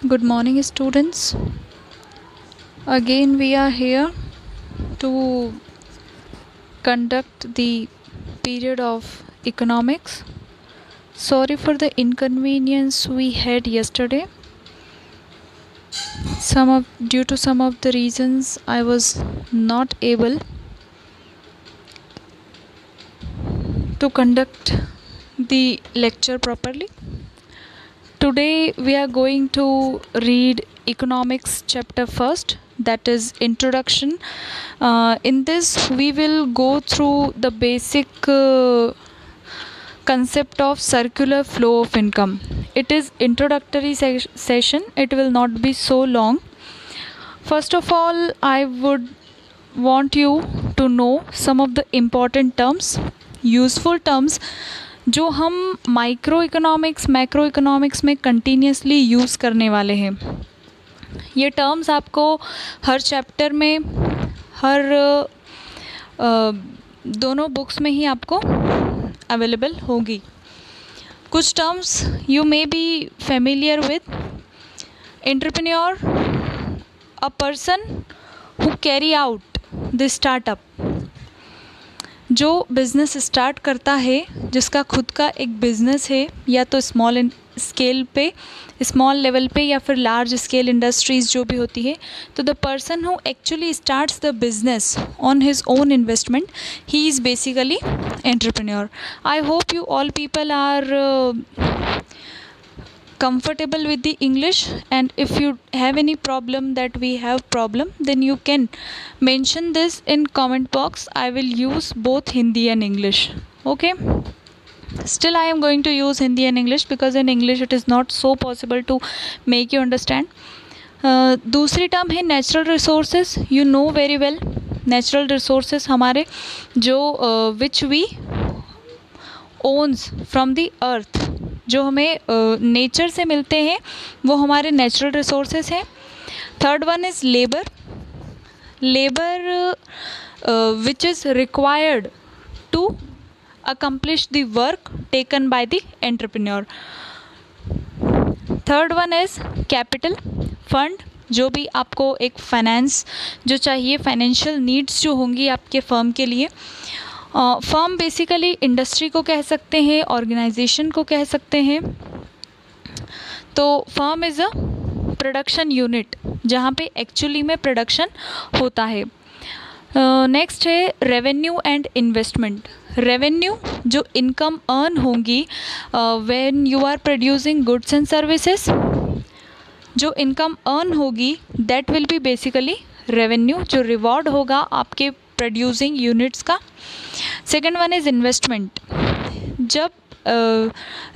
Good morning, students. Again, we are here to conduct the period of economics. Sorry for the inconvenience we had yesterday. Due to some of the reasons, I was not able to conduct the lecture properly. Today we are going to read economics chapter first, that is introduction. In this we will go through the basic concept of circular flow of income. It is introductory session. It will not be so long. First of all, I would want you to know some of the important terms, useful terms जो हम micro economics macro economics में continuously use करने वाले हैं. ये terms आपको हर chapter में हर दोनों बुक्स में ही आपको अवेलेबल होगी. कुछ terms you may be familiar with. Entrepreneur, a person who carry out the startup, जो बिज़नेस स्टार्ट करता है, जिसका खुद का एक बिज़नेस है, या तो स्मॉल स्केल पे, स्मॉल लेवल पे, या फिर लार्ज स्केल इंडस्ट्रीज़ जो भी होती है. तो the person who actually starts the business on his own investment, he is basically entrepreneur. I hope you all people are comfortable with the English, and if you have any problem that we have problem, then you can mention this in comment box. I will use both Hindi and English. Okay, still I am going to use Hindi and English because in English it is not so possible to make you understand. दूसरी term है natural resources. You know very well, natural resources हमारे जो which we owns from the earth, जो हमें nature से मिलते हैं, वो हमारे नेचुरल रिसोर्सेज हैं. Third one is labour. Labour which is required to accomplish the work taken by the entrepreneur. Third one is capital, fund, जो भी आपको एक फाइनेंस जो चाहिए, फाइनेंशियल नीड्स जो होंगी आपके फर्म के लिए. फर्म बेसिकली इंडस्ट्री को कह सकते हैं, ऑर्गेनाइजेशन को कह सकते हैं. तो firm is a production unit जहाँ पे एक्चुअली में प्रोडक्शन होता है. नेक्स्ट है रेवेन्यू एंड इन्वेस्टमेंट. रेवेन्यू जो इनकम अर्न होंगी when you are producing goods and services, जो इनकम अर्न होगी that will be basically revenue, जो रिवॉर्ड होगा आपके प्रोड्यूसिंग यूनिट्स का. Second one is investment. जब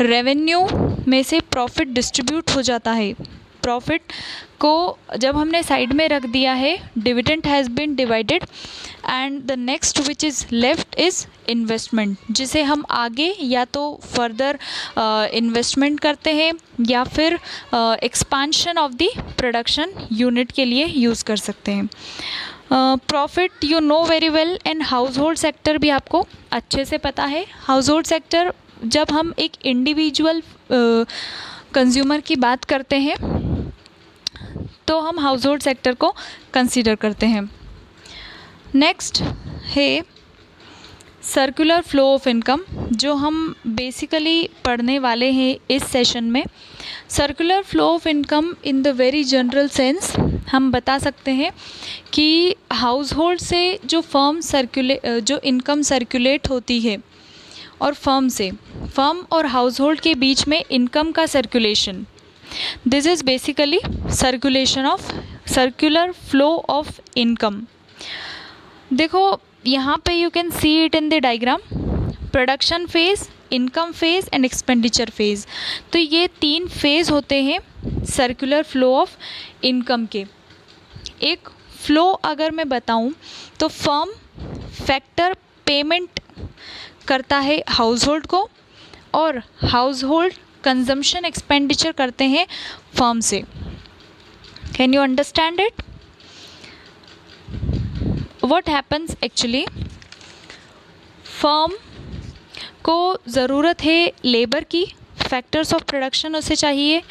रेवेन्यू में से प्रॉफिट डिस्ट्रीब्यूट हो जाता है, प्रॉफिट को जब हमने साइड में रख दिया है, dividend has been divided, and the next which is left is investment, जिसे हम आगे या तो फर्दर इन्वेस्टमेंट करते हैं या फिर expansion of the production unit के लिए यूज़ कर सकते हैं. Profit you know very well. And house hold sector भी आपको अच्छे से पता है. हाउस होल्ड सेक्टर, जब हम एक इंडिविजुअल कंज्यूमर की बात करते हैं तो हम हाउस होल्ड सेक्टर को कंसीडर करते हैं. नेक्स्ट है सर्कुलर फ्लो ऑफ इनकम, जो हम बेसिकली पढ़ने वाले हैं इस सेशन में. Circular flow of income in the very general sense हम बता सकते हैं कि हाउस होल्ड से जो इनकम सर्कुलेट होती है, और फर्म और हाउस होल्ड के बीच में इनकम का circulation, this is basically circular flow of income. देखो यहाँ पे you can see it in the diagram. Production phase, income phase and expenditure phase. तो ये 3 फेज़ होते हैं सर्कुलर फ्लो ऑफ इनकम के. एक फ्लो अगर मैं बताऊं तो फर्म फैक्टर पेमेंट करता है हाउस होल्ड को, और हाउस होल्ड कंजम्पशन एक्सपेंडिचर करते हैं फर्म से. Can you understand it? What happens actually, firm को ज़रूरत है लेबर की, फैक्टर्स ऑफ प्रोडक्शन उसे चाहिए,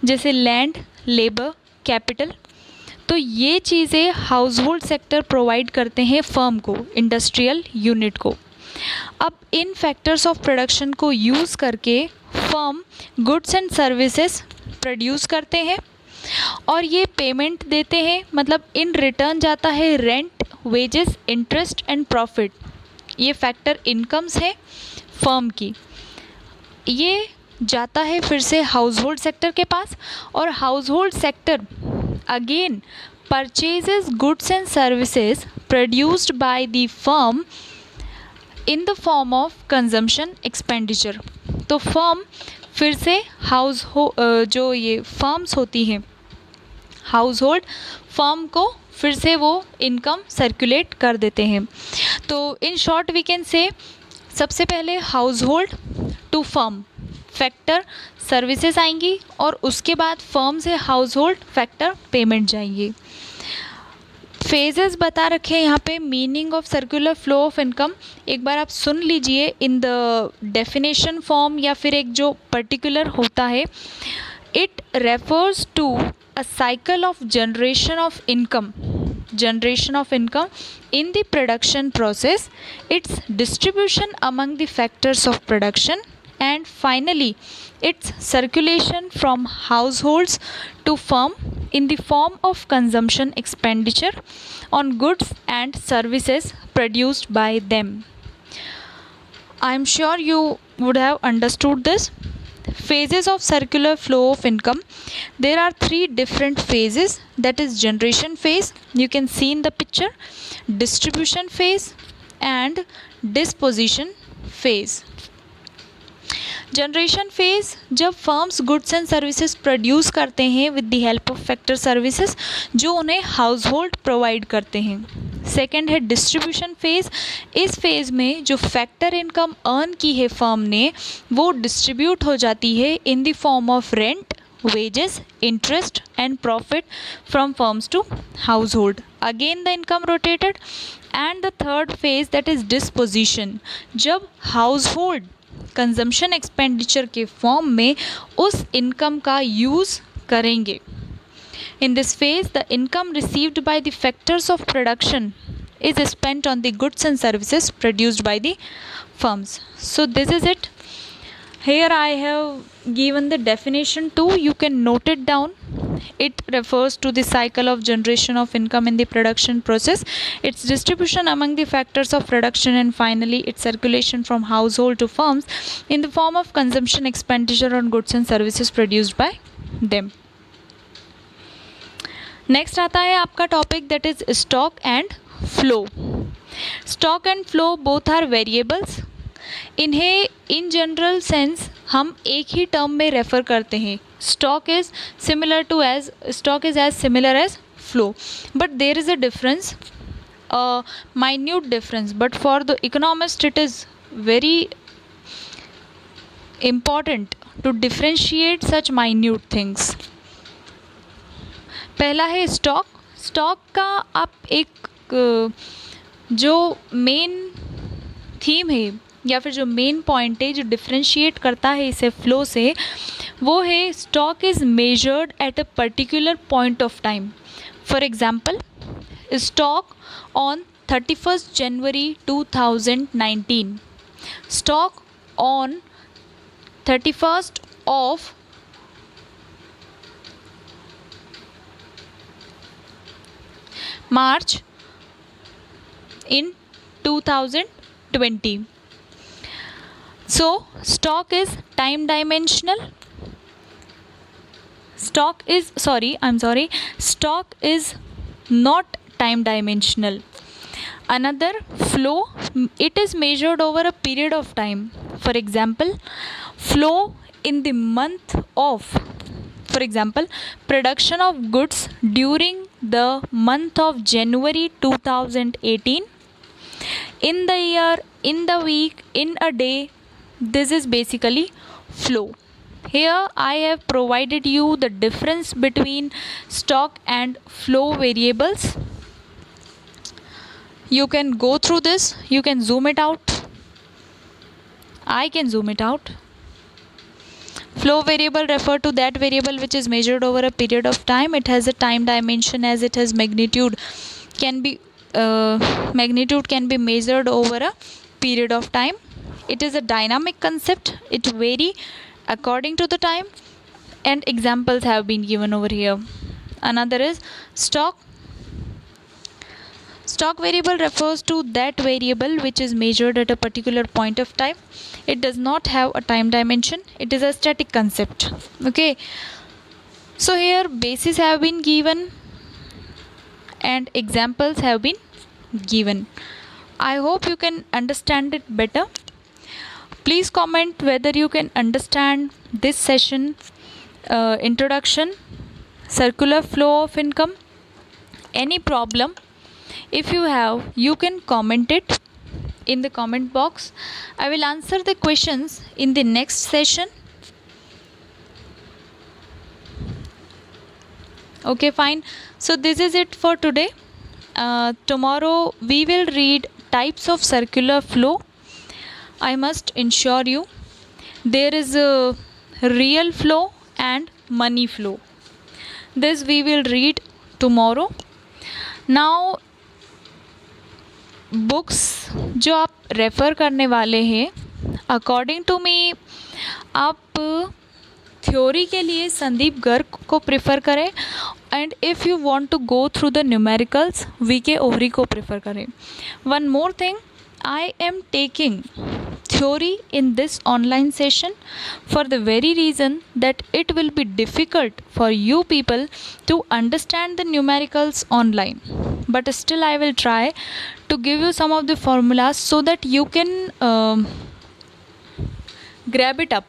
जैसे लैंड, लेबर, कैपिटल। तो ये चीज़ें हाउस होल्ड सेक्टर प्रोवाइड करते हैं फर्म को, इंडस्ट्रियल यूनिट को। अब इन फैक्टर्स ऑफ प्रोडक्शन को यूज़ करके firm goods and services produce करते हैं और ये पेमेंट देते हैं, मतलब इन रिटर्न जाता है rent, wages, interest and profit. ये फैक्टर इनकम्स है फर्म की, ये जाता है फिर से हाउस होल्ड सेक्टर के पास, और house hold sector again purchases goods and services produced by the firm in the form of consumption expenditure. तो फर्म फिर से जो ये फर्म्स होती हैं हाउस होल्ड फर्म को फिर से वो इनकम सर्कुलेट कर देते हैं। तो in short we can say, सबसे पहले household to firm factor services आएंगी और उसके बाद फर्म से हाउस होल्ड फैक्टर पेमेंट जाएंगी। फेजेस बता रखे हैं यहाँ पे, meaning of circular flow of income एक बार आप सुन लीजिए इन द डेफिनेशन फॉर्म या फिर एक जो पर्टिकुलर होता है। It refers to a cycle of generation of income in the production process, its distribution among the factors of production, and finally its circulation from households to firm in the form of consumption expenditure on goods and services produced by them. I am sure you would have understood this. Phases of circular flow of income. There are three different phases, that is generation phase, you can see in the picture, distribution phase and disposition phase. Generation phase जब firms goods and services produce करते हैं with the help of factor services जो उन्हें house hold provide करते हैं। Second है distribution phase. इस phase में जो फैक्टर इनकम अर्न की है फर्म ने वो डिस्ट्रीब्यूट हो जाती है in the form of rent, wages, interest and profit from firms to household. Again the income rotated. And the third phase, that is disposition, जब household कंजम्पशन एक्सपेंडिचर के form में उस इनकम का यूज़ करेंगे। In this phase the income received by the factors of production is spent on the goods and services produced by the firms. So this is it. Here I have given the definition too, you can note it down. It refers to the cycle of generation of income in the production process, its distribution among the factors of production, and finally its circulation from household to firms in the form of consumption expenditure on goods and services produced by them. Next आता है आपका topic, that is stock and flow. Stock and flow both are variables. इन्हें in general sense हम एक ही term में refer करते हैं। Stock is as similar as flow, but there is a difference, minute difference, but for the economist it is very important to differentiate such minute things. पहला है stock. Stock का आप एक जो मेन थीम है या फिर जो मेन पॉइंट है जो डिफ्रेंशिएट करता है इसे फ्लो से, वो है stock is measured at a particular point of time. For example, stock on 31st January 2019, stock on 31st of March in 2020. So stock is time dimensional. Stock is not time dimensional. Another, flow, it is measured over a period of time. For example, flow in the month of, for example, production of goods during the month of January 2018, in the year, in the week, in a day. This is basically flow. Here I have provided you the difference between stock and flow variables. You can go through this, you can zoom it out. I can zoom it out. Flow variable refer to that variable which is measured over a period of time. It has a time dimension as it has magnitude can be measured over a period of time. It is a dynamic concept. It vary according to the time, and examples have been given over here. Another is stock. Stock variable refers to that variable which is measured at a particular point of time. It does not have a time dimension. It is a static concept. Okay. So here bases have been given and examples have been given. I hope you can understand it better. Please comment whether you can understand this session, introduction, circular flow of income. Any problem, if you have, you can comment it in the comment box. I will answer the questions in the next session. Okay, fine. So this is it for today. Tomorrow we will read types of circular flow. I must ensure you there is a real flow and money flow. This we will read tomorrow. Now books जो आप refer करने वाले हैं, according to me आप theory के लिए संदीप गर्ग को prefer करें, and if you want to go through the numericals VK Ohri को प्रेफर करें. One more thing, I am taking theory in this online session for the very reason that it will be difficult for you people to understand the numericals online. But still I will try to give you some of the formulas so that you can grab it up.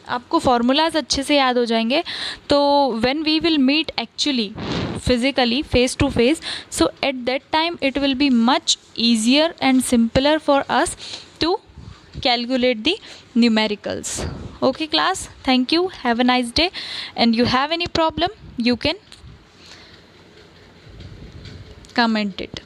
आपको formulas अच्छे से याद हो जाएंगे. तो when we will meet actually physically face to face, so at that time it will be much easier and simpler for us to calculate the numericals. Okay class, thank you, have a nice day, and you have any problem you can comment it.